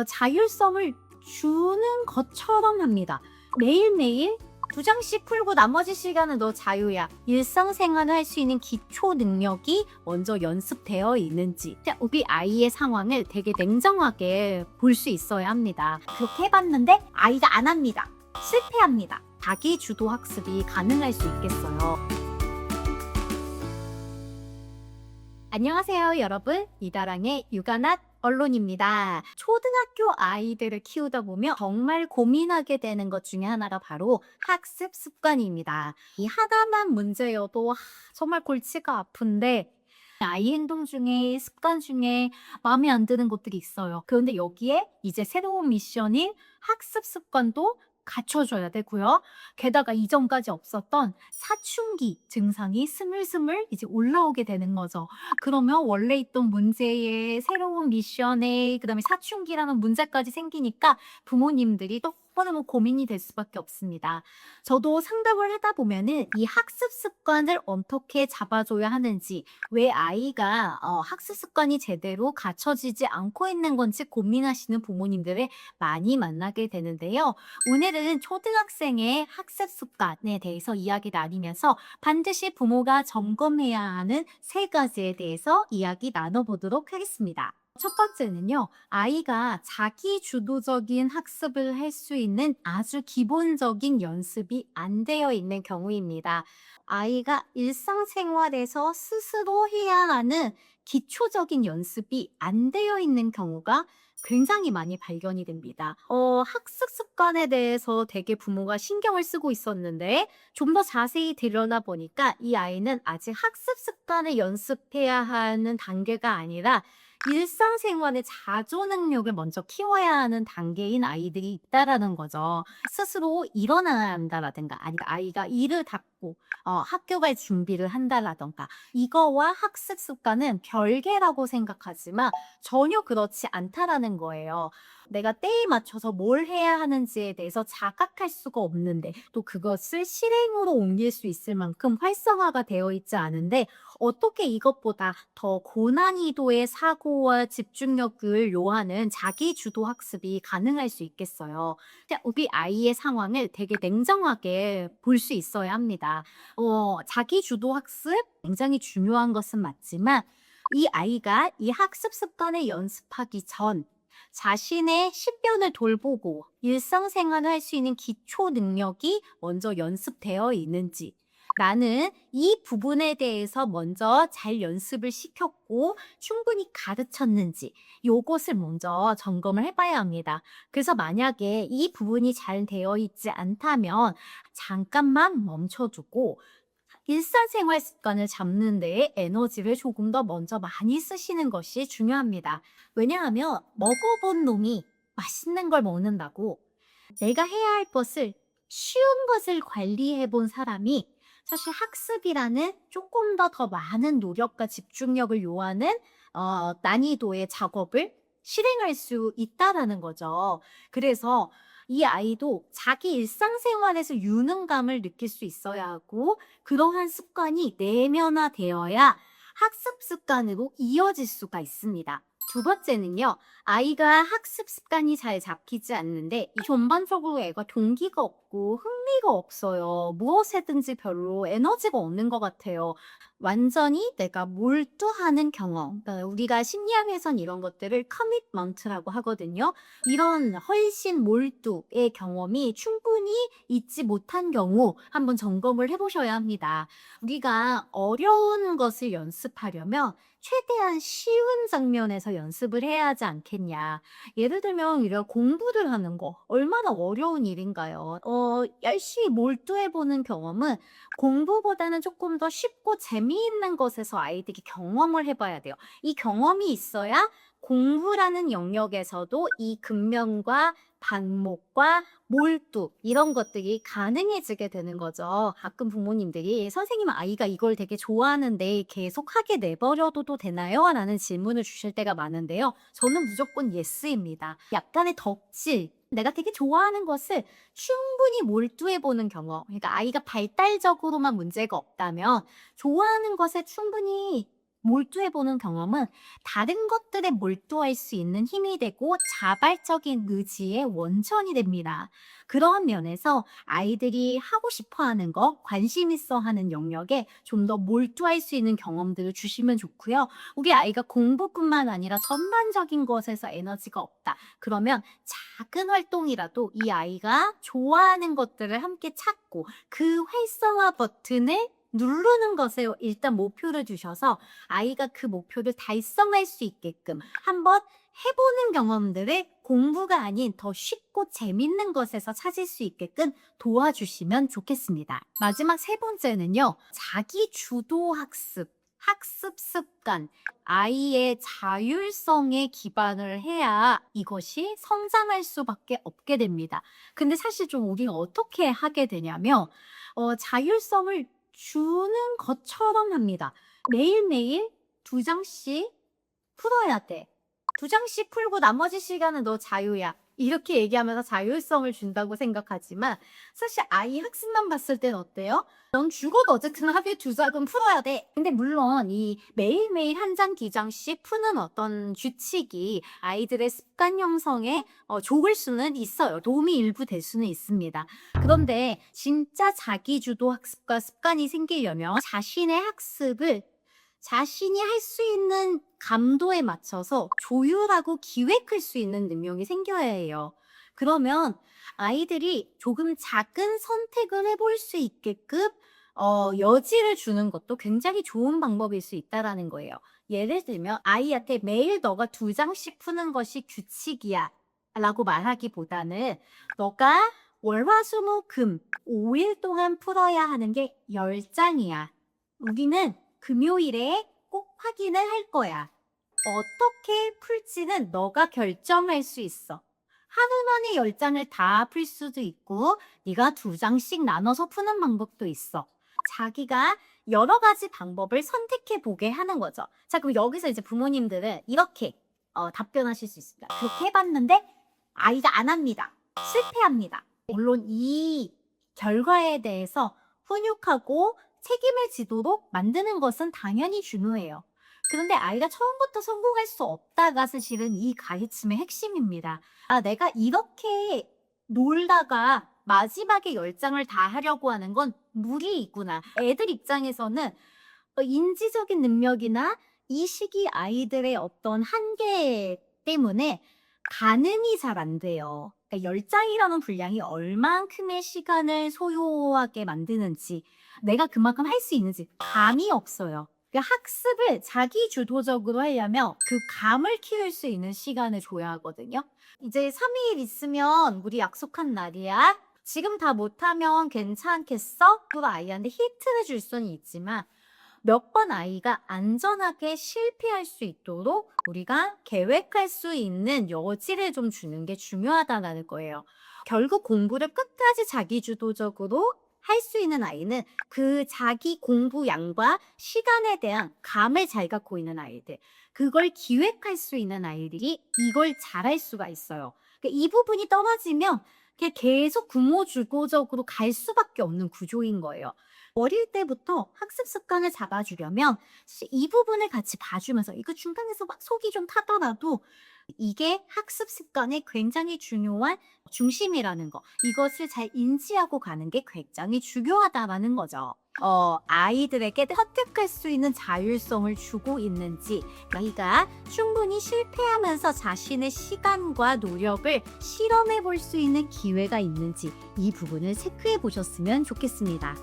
자율성을 주는 것처럼 합니다. 매일매일 2장씩 풀고 나머지 시간은 너 자유야. 일상생활을 할 수 있는 기초 능력이 먼저 연습되어 있는지 우리 아이의 상황을 되게 냉정하게 볼 수 있어야 합니다. 그렇게 해봤는데 아이가 안 합니다. 실패합니다. 자기 주도 학습이 가능할 수 있겠어요. 안녕하세요 여러분, 이다랑의 육아낫 언론입니다. 초등학교 아이들을 키우다 보면 정말 고민하게 되는 것 중에 하나가 바로 학습 습관입니다. 이 하나만 문제여도 정말 골치가 아픈데 아이 행동 중에 습관 중에 마음에 안 드는 것들이 있어요. 그런데 여기에 이제 새로운 미션인 학습 습관도 갖춰줘야 되고요. 게다가 이전까지 없었던 사춘기 증상이 스물스물 이제 올라오게 되는 거죠. 그러면 원래 있던 문제에 새로운 미션에 그다음에 사춘기라는 문제까지 생기니까 부모님들이 너무너무 고민이 될 수밖에 없습니다. 저도 상담을 하다 보면은 이 학습 습관을 어떻게 잡아줘야 하는지, 왜 아이가 학습 습관이 제대로 갖춰지지 않고 있는 건지 고민하시는 부모님들을 많이 만나게 되는데요. 오늘은 초등학생의 학습 습관에 대해서 이야기 나누면서 반드시 부모가 점검해야 하는 3가지에 대해서 이야기 나눠보도록 하겠습니다. 첫 번째는요, 아이가 자기 주도적인 학습을 할 수 있는 아주 기본적인 연습이 안 되어 있는 경우입니다. 아이가 일상생활에서 스스로 해야 하는 기초적인 연습이 안 되어 있는 경우가 굉장히 많이 발견이 됩니다. 학습 습관에 대해서 되게 부모가 신경을 쓰고 있었는데 좀 더 자세히 들여다보니까 이 아이는 아직 학습 습관을 연습해야 하는 단계가 아니라 일상생활의 자조 능력을 먼저 키워야 하는 단계인 아이들이 있다라는 거죠. 스스로 일어나야 한다라든가 아니면 아이가 일을 닦고 학교 갈 준비를 한다라든가, 이거와 학습 습관은 별개라고 생각하지만 전혀 그렇지 않다라는 거예요. 내가 때에 맞춰서 뭘 해야 하는지에 대해서 자각할 수가 없는데 또 그것을 실행으로 옮길 수 있을 만큼 활성화가 되어 있지 않은데 어떻게 이것보다 더 고난이도의 사고와 집중력을 요하는 자기 주도 학습이 가능할 수 있겠어요. 우리 아이의 상황을 되게 냉정하게 볼 수 있어야 합니다. 자기 주도 학습 굉장히 중요한 것은 맞지만 이 아이가 이 학습 습관을 연습하기 전 자신의 신변을 돌보고 일상생활을 할 수 있는 기초 능력이 먼저 연습되어 있는지, 나는 이 부분에 대해서 먼저 잘 연습을 시켰고 충분히 가르쳤는지, 요것을 먼저 점검을 해봐야 합니다. 그래서 만약에 이 부분이 잘 되어 있지 않다면 잠깐만 멈춰두고 일상생활 습관을 잡는 데에 에너지를 조금 더 먼저 많이 쓰시는 것이 중요합니다. 왜냐하면 먹어본 놈이 맛있는 걸 먹는다고, 내가 해야 할 것을 쉬운 것을 관리해 본 사람이 사실 학습이라는 조금 더 많은 노력과 집중력을 요하는 난이도의 작업을 실행할 수 있다라는 거죠. 그래서 이 아이도 자기 일상생활에서 유능감을 느낄 수 있어야 하고 그러한 습관이 내면화되어야 학습 습관으로 이어질 수가 있습니다. 두 번째는요, 아이가 학습 습관이 잘 잡히지 않는데 전반적으로 애가 동기가 없고 흥미가 없어요. 무엇에든지 별로 에너지가 없는 것 같아요. 완전히 내가 몰두하는 경험. 그러니까 우리가 심리학에선 이런 것들을 커미트먼트라고 하거든요. 이런 훨씬 몰두의 경험이 충분히 있지 못한 경우 한번 점검을 해보셔야 합니다. 우리가 어려운 것을 연습하려면 최대한 쉬운 장면에서 연습을 해야 하지 않겠냐. 예를 들면 우리가 공부를 하는 거 얼마나 어려운 일인가요? 열심히 몰두해보는 경험은 공부보다는 조금 더 쉽고 재미있는 것에서 아이들이 경험을 해봐야 돼요. 이 경험이 있어야 공부라는 영역에서도 이 근면과 반목과 몰두 이런 것들이 가능해지게 되는 거죠. 가끔 부모님들이 선생님 아이가 이걸 되게 좋아하는데 계속 하게 내버려둬도 되나요? 라는 질문을 주실 때가 많은데요. 저는 무조건 예스입니다. 약간의 덕질, 내가 되게 좋아하는 것을 충분히 몰두해보는 경험. 그러니까 아이가 발달적으로만 문제가 없다면 좋아하는 것에 충분히 몰두해보는 경험은 다른 것들에 몰두할 수 있는 힘이 되고 자발적인 의지의 원천이 됩니다. 그러한 면에서 아이들이 하고 싶어 하는 거, 관심 있어 하는 영역에 좀 더 몰두할 수 있는 경험들을 주시면 좋고요. 우리 아이가 공부뿐만 아니라 전반적인 것에서 에너지가 없다. 그러면 작은 활동이라도 이 아이가 좋아하는 것들을 함께 찾고 그 활성화 버튼을 누르는 것에 일단 목표를 두셔서 아이가 그 목표를 달성할 수 있게끔 한번 해보는 경험들을 공부가 아닌 더 쉽고 재밌는 것에서 찾을 수 있게끔 도와주시면 좋겠습니다. 마지막 세 번째는요, 자기 주도 학습, 학습 습관, 아이의 자율성에 기반을 해야 이것이 성장할 수밖에 없게 됩니다. 근데 사실 좀 우리가 어떻게 하게 되냐면, 자율성을 주는 것처럼 합니다. 매일매일 2장씩 풀어야 돼. 2장씩 풀고 나머지 시간은 너 자유야. 이렇게 얘기하면서 자율성을 준다고 생각하지만 사실 아이 학습만 봤을 땐 어때요? 넌 죽어도 어쨌든 하루에 2장은 풀어야 돼. 근데 물론 이 매일매일 1장, 2장씩 푸는 어떤 규칙이 아이들의 습관 형성에 좋을 수는 있어요. 도움이 일부 될 수는 있습니다. 그런데 진짜 자기주도 학습과 습관이 생기려면 자신의 학습을 자신이 할 수 있는 감도에 맞춰서 조율하고 기획할 수 있는 능력이 생겨야 해요. 그러면 아이들이 조금 작은 선택을 해볼 수 있게끔 여지를 주는 것도 굉장히 좋은 방법일 수 있다라는 거예요. 예를 들면 아이한테 매일 너가 2장씩 푸는 것이 규칙이야 라고 말하기보다는 너가 월화수목금 5일 동안 풀어야 하는 게 10장이야. 우리는 금요일에 꼭 확인을 할 거야. 어떻게 풀지는 너가 결정할 수 있어. 하루 만에 10장을 다 풀 수도 있고 네가 2장씩 나눠서 푸는 방법도 있어. 자기가 여러 가지 방법을 선택해 보게 하는 거죠. 자, 그럼 여기서 이제 부모님들은 이렇게 답변하실 수 있습니다. 그렇게 해봤는데 아이가 안 합니다. 실패합니다. 물론 이 결과에 대해서 훈육하고 책임을 지도록 만드는 것은 당연히 중요해요. 그런데 아이가 처음부터 성공할 수 없다가 사실은 이 가르침의 핵심입니다. 아, 내가 이렇게 놀다가 마지막에 10장을 다 하려고 하는 건 무리이구나. 애들 입장에서는 인지적인 능력이나 이 시기 아이들의 어떤 한계 때문에 가늠이 잘 안 돼요. 그러니까 10장이라는 분량이 얼만큼의 시간을 소요하게 만드는지, 내가 그만큼 할 수 있는지 감이 없어요. 그러니까 학습을 자기 주도적으로 하려면 그 감을 키울 수 있는 시간을 줘야 하거든요. 이제 3일 있으면 우리 약속한 날이야. 지금 다 못하면 괜찮겠어? 그 아이한테 힌트를 줄 수는 있지만 몇 번 아이가 안전하게 실패할 수 있도록 우리가 계획할 수 있는 여지를 좀 주는 게 중요하다는 거예요. 결국 공부를 끝까지 자기주도적으로 할 수 있는 아이는 그 자기 공부 양과 시간에 대한 감을 잘 갖고 있는 아이들, 그걸 기획할 수 있는 아이들이 이걸 잘할 수가 있어요. 그러니까 이 부분이 떨어지면 그냥 계속 부모주도적으로 갈 수밖에 없는 구조인 거예요. 어릴 때부터 학습 습관을 잡아주려면 이 부분을 같이 봐주면서 이거 중간에서 막 속이 좀 타더라도 이게 학습 습관의 굉장히 중요한 중심이라는 거, 이것을 잘 인지하고 가는 게 굉장히 중요하다라는 거죠. 아이들에게 획득할 수 있는 자율성을 주고 있는지, 아이가 충분히 실패하면서 자신의 시간과 노력을 실험해 볼 수 있는 기회가 있는지 이 부분을 체크해 보셨으면 좋겠습니다.